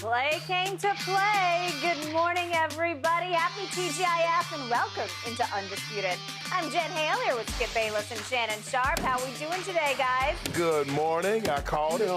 Play came to play. Good morning, everybody. Happy TGIF and welcome into Undisputed. I'm Jen Hale here with Skip Bayless and Shannon Sharp. How we doing today, guys? Good morning. I called it.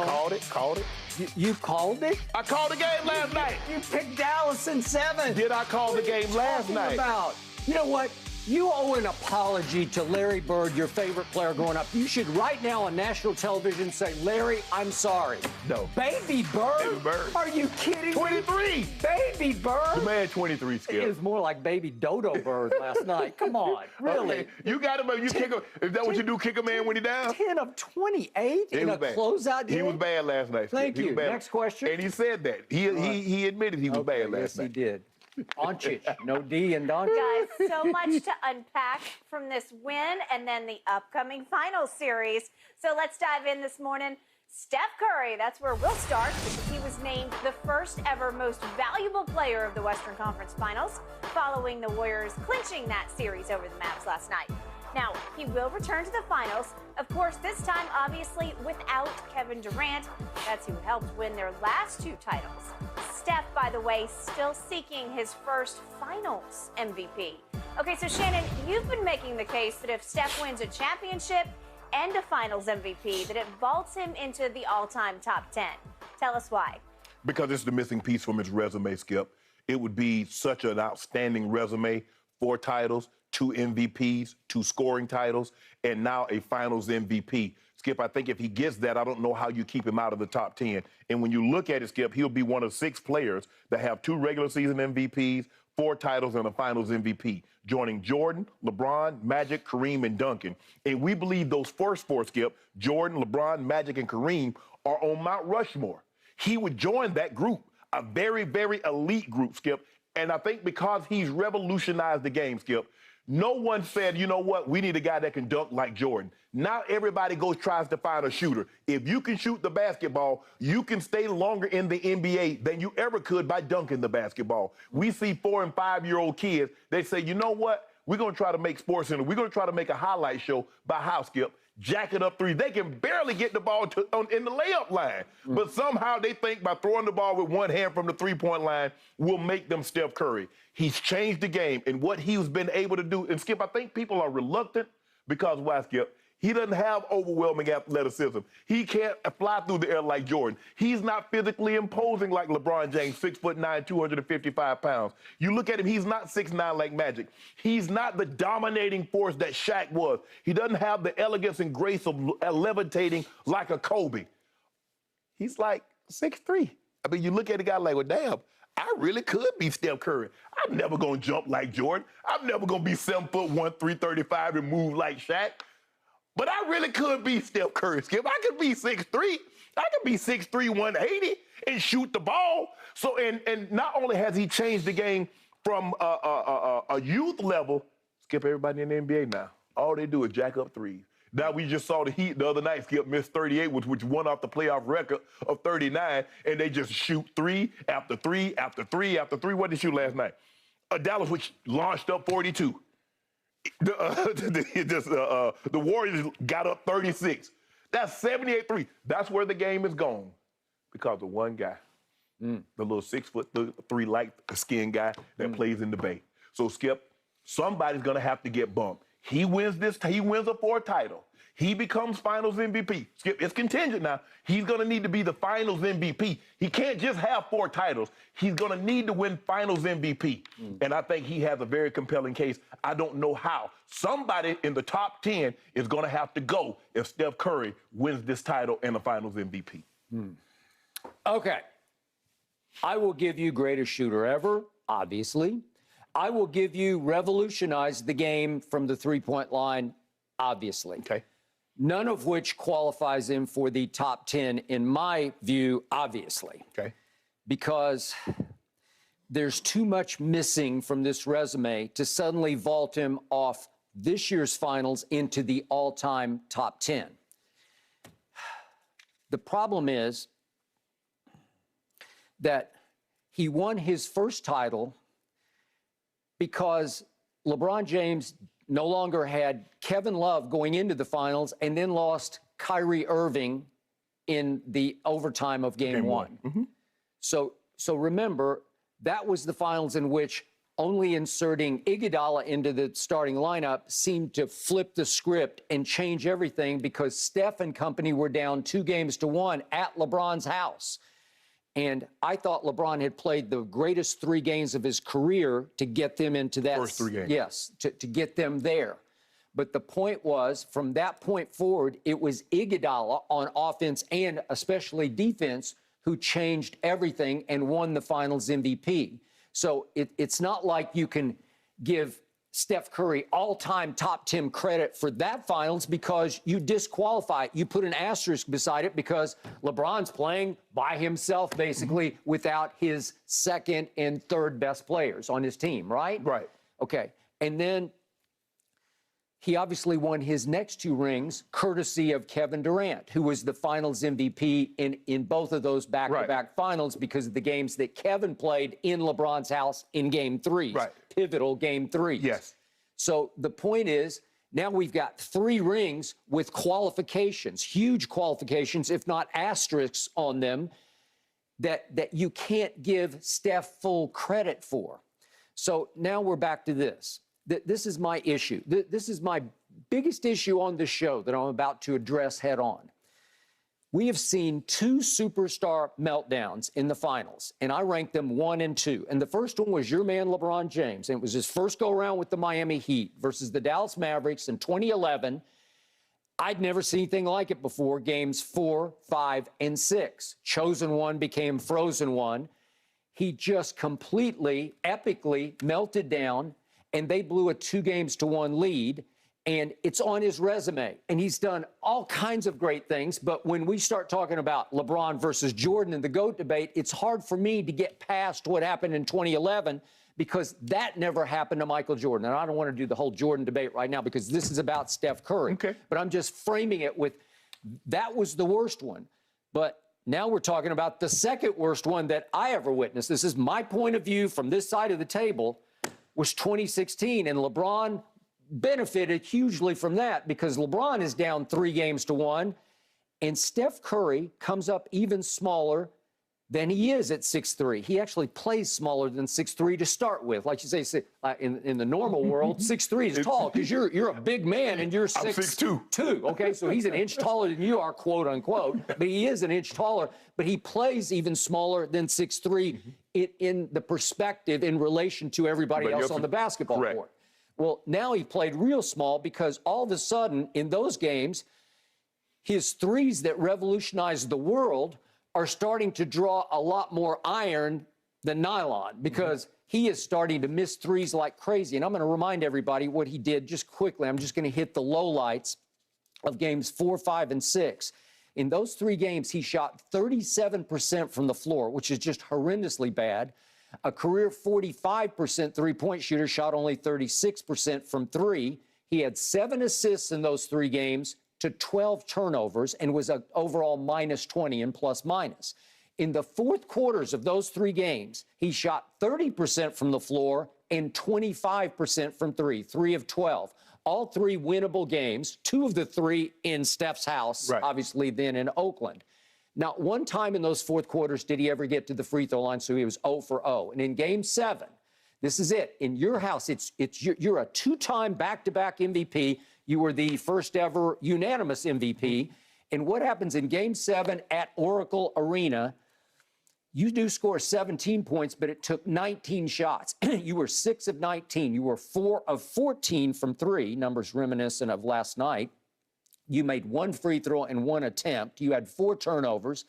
You called it? I called the game last night. You picked Dallas in 7. Did I call the game last night? About? You know what? You owe an apology to Larry Bird, your favorite player growing up. You should right now on national television say, Larry, I'm sorry. No. Baby Bird? Baby Bird. Are you kidding 23. me? Baby Bird? The man 23, Skip. It was more like Baby Dodo Bird last night. Come on, really? Okay. You got him. You kick him. Is that what you do? Kick a man when he down? 10 of 28 in a closeout game? He was bad last night. Thank you. Next question. And he said that. He admitted he was bad last night. Yes, he did. Doncic, no D in Doncic. Guys, so much to unpack from this win and then the upcoming finals series. So let's dive in this morning. Steph Curry, that's where we'll start because he was named the first ever most valuable player of the Western Conference Finals following the Warriors clinching that series over the Mavs last night. Now, he will return to the finals. Of course, this time, obviously, without Kevin Durant. That's who helped win their last 2 titles. Steph, by the way, still seeking his first finals MVP. Okay, so Shannon, you've been making the case that if Steph wins a championship and a finals MVP, that it vaults him into the all-time top 10. Tell us why. Because it's the missing piece from his resume, Skip. It would be such an outstanding resume. 4 titles, 2 MVPs, 2 scoring titles, and now a finals MVP. Skip, I think if he gets that, I don't know how you keep him out of the top 10. And when you look at it, Skip, he'll be one of 6 players that have 2 regular season MVPs, 4 titles, and a finals MVP, joining Jordan, LeBron, Magic, Kareem, and Duncan. And we believe those first 4, Skip, Jordan, LeBron, Magic, and Kareem, are on Mount Rushmore. He would join that group, a very, very elite group, Skip. And I think because he's revolutionized the game, Skip, no one said, you know what, we need a guy that can dunk like Jordan. Now everybody tries to find a shooter. If you can shoot the basketball, you can stay longer in the NBA than you ever could by dunking the basketball. We see 4- and 5-year-old kids, they say, you know what, we're going to try to make SportsCenter, we're going to try to make a highlight show by how, Skip, jack it up 3. They can barely get the ball in the layup line. But somehow they think by throwing the ball with one hand from the 3-point line will make them Steph Curry. He's changed the game and what he's been able to do. And, Skip, I think people are reluctant because, why, Skip? He doesn't have overwhelming athleticism. He can't fly through the air like Jordan. He's not physically imposing like LeBron James, 6'9", 255 pounds. You look at him, he's not 6'9" like Magic. He's not the dominating force that Shaq was. He doesn't have the elegance and grace of levitating like a Kobe. He's like 6'3". I mean, you look at a guy like, well, damn, I really could be Steph Curry. I'm never going to jump like Jordan. I'm never going to be 7'1", 335 and move like Shaq. But I really could be Steph Curry, Skip. I could be 6'3". I could be 6'3", 180 and shoot the ball. So, and not only has he changed the game from a youth level, Skip, everybody in the NBA now, all they do is jack up 3s. Now, we just saw the Heat the other night, Skip missed 38, which won off the playoff record of 39, and they just shoot 3 after 3 after 3 after 3. What did they shoot last night? Dallas, which launched up 42. The Warriors got up 36. That's 78-3. That's where the game is gone because of one guy, the little 6'3" light skin guy that plays in the Bay. So, Skip, somebody's going to have to get bumped. He wins a 4 title. He becomes finals MVP. Skip, it's contingent now. He's going to need to be the finals MVP. He can't just have 4 titles. He's going to need to win finals MVP. And I think he has a very compelling case. I don't know how. Somebody in the top 10 is going to have to go if Steph Curry wins this title and the finals MVP. Okay. I will give you greatest shooter ever, obviously. I will give you revolutionized the game from the 3-point line, obviously. Okay. None of which qualifies him for the top 10, in my view, obviously. Okay. Because there's too much missing from this resume to suddenly vault him off this year's finals into the all-time top 10. The problem is that he won his first title because LeBron James no longer had Kevin Love going into the finals and then lost Kyrie Irving in the overtime of game one. Mm-hmm. So So remember, that was the finals in which only inserting Iguodala into the starting lineup seemed to flip the script and change everything because Steph and company were down 2-1 at LeBron's house. And I thought LeBron had played the greatest 3 games of his career to get them into that. First 3 games. Yes, to get them there. But the point was, from that point forward, it was Iguodala on offense and especially defense who changed everything and won the Finals MVP. So it's not like you can give Steph Curry all-time top 10 credit for that finals because you disqualify it. You put an asterisk beside it because LeBron's playing by himself, basically, without his second and third best players on his team, right? Right. Okay. And then he obviously won his next 2 rings courtesy of Kevin Durant, who was the finals MVP in both of those back-to-back finals because of the games that Kevin played in LeBron's house in Game 3s, pivotal Game 3s. Yes. So the point is, now we've got 3 rings with qualifications, huge qualifications, if not asterisks on them, that you can't give Steph full credit for. So now we're back to this. This is my issue. This is my biggest issue on this show that I'm about to address head on. We have seen 2 superstar meltdowns in the finals, and I ranked them 1 and 2. And the first one was your man, LeBron James. And it was his first go-around with the Miami Heat versus the Dallas Mavericks in 2011. I'd never seen anything like it before, games 4, 5, and 6. Chosen one became frozen one. He just completely, epically melted down, and they blew a 2-1 lead, and it's on his resume. And he's done all kinds of great things, but when we start talking about LeBron versus Jordan and the GOAT debate, it's hard for me to get past what happened in 2011 because that never happened to Michael Jordan. And I don't want to do the whole Jordan debate right now because this is about Steph Curry. Okay. But I'm just framing it with that was the worst one. But now we're talking about the second worst one that I ever witnessed. This is my point of view from this side of the table. Was 2016, and LeBron benefited hugely from that because LeBron is down 3-1, and Steph Curry comes up even smaller than he is at 6'3". He actually plays smaller than 6'3" to start with. Like you say, in the normal world, 6'3" is tall because you're a big man and you're 6'2". Okay, so he's an inch taller than you are, quote unquote, but he is an inch taller. But he plays even smaller than 6'3" in the perspective in relation to everybody else on the basketball court. Well, now he played real small because all of a sudden in those games, his threes that revolutionized the world are starting to draw a lot more iron than nylon because he is starting to miss threes like crazy. And I'm going to remind everybody what he did just quickly. I'm just going to hit the lowlights of games 4, 5, and 6. In those 3 games, he shot 37% from the floor, which is just horrendously bad. A career 45% three-point shooter shot only 36% from 3. He had 7 assists in those 3 games to 12 turnovers and was an overall -20 in plus-minus. In the fourth quarters of those 3 games, he shot 30% from the floor and 25% from 3, 3 of 12. All 3 winnable games, 2 of the 3 in Steph's house, obviously then in Oakland. Not one time in those fourth quarters did he ever get to the free throw line, so he was 0 for 0. And in Game 7, this is it. In your house, you're a 2-time back-to-back MVP. You were the first ever unanimous MVP. And what happens in Game 7 at Oracle Arena, you do score 17 points, but it took 19 shots. You were 6 of 19. You were 4 of 14 from 3, numbers reminiscent of last night. You made 1 free throw and 1 attempt. You had 4 turnovers.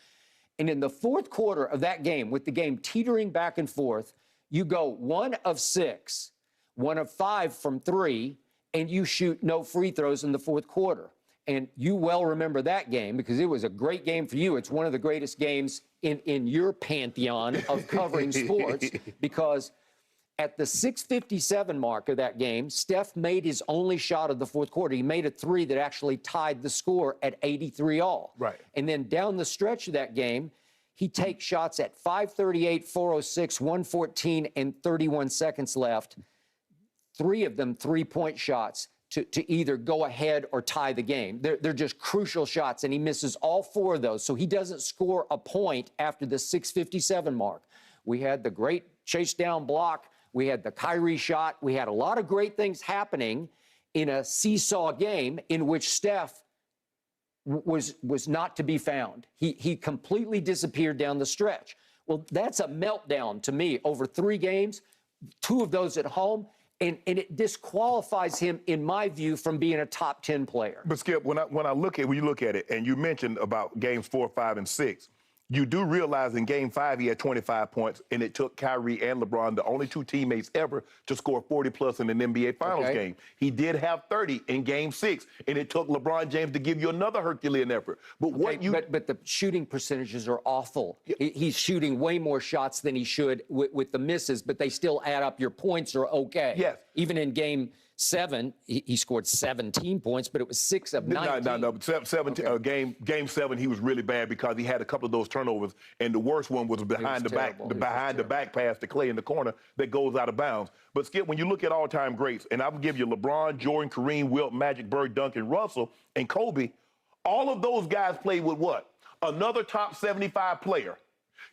And in the fourth quarter of that game, with the game teetering back and forth, you go 1 of 6, 1 of 5 from 3, and you shoot no free throws in the fourth quarter. And you well remember that game because it was a great game for you. It's one of the greatest games in your pantheon of covering sports because at the 6:57 mark of that game, Steph made his only shot of the fourth quarter. He made a 3 that actually tied the score at 83 all. Right. And then down the stretch of that game, he takes shots at 5:38, 4:06, 1:14, and 31 seconds left. 3 of them three-point shots to either go ahead or tie the game. They're just crucial shots, and he misses all 4 of those. So he doesn't score a point after the 6:57 mark. We had the great chase down block. We had the Kyrie shot. We had a lot of great things happening in a seesaw game in which Steph was not to be found. He completely disappeared down the stretch. Well, that's a meltdown to me over 3 games, 2 of those at home, and it disqualifies him, in my view, from being a top 10 player. But Skip, when you look at it, and you mentioned about games 4, 5, and 6, you do realize in game 5 he had 25 points, and it took Kyrie and LeBron, the only 2 teammates ever, to score 40+ in an NBA Finals game. He did have 30 in game 6, and it took LeBron James to give you another Herculean effort. But but the shooting percentages are awful. He's shooting way more shots than he should with the misses, but they still add up. Your points are okay. Yes. Even in game 7, he scored 17 points, but it was 6 of 19. No. 17, okay. Game 7, he was really bad because he had a couple of those turnovers, and the worst one was behind the back pass to Clay in the corner that goes out of bounds. But Skip, when you look at all-time greats, and I would give you LeBron, Jordan, Kareem, Wilt, Magic, Bird, Duncan, Russell, and Kobe, all of those guys played with what? Another top 75 player.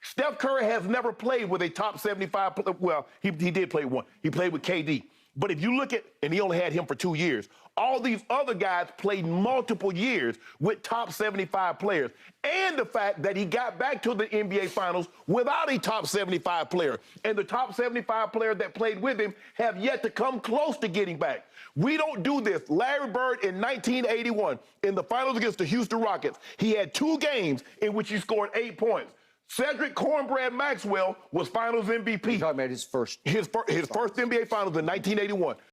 Steph Curry has never played with a top 75 player. Well, he did play one. He played with KD. But if you look at, and he only had him for 2 years, all these other guys played multiple years with top 75 players. And the fact that he got back to the NBA Finals without a top 75 player. And the top 75 players that played with him have yet to come close to getting back. We don't do this. Larry Bird in 1981, in the finals against the Houston Rockets, he had 2 games in which he scored 8 points. Cedric Cornbread Maxwell was Finals MVP. You're talking about his first NBA Finals in 1981.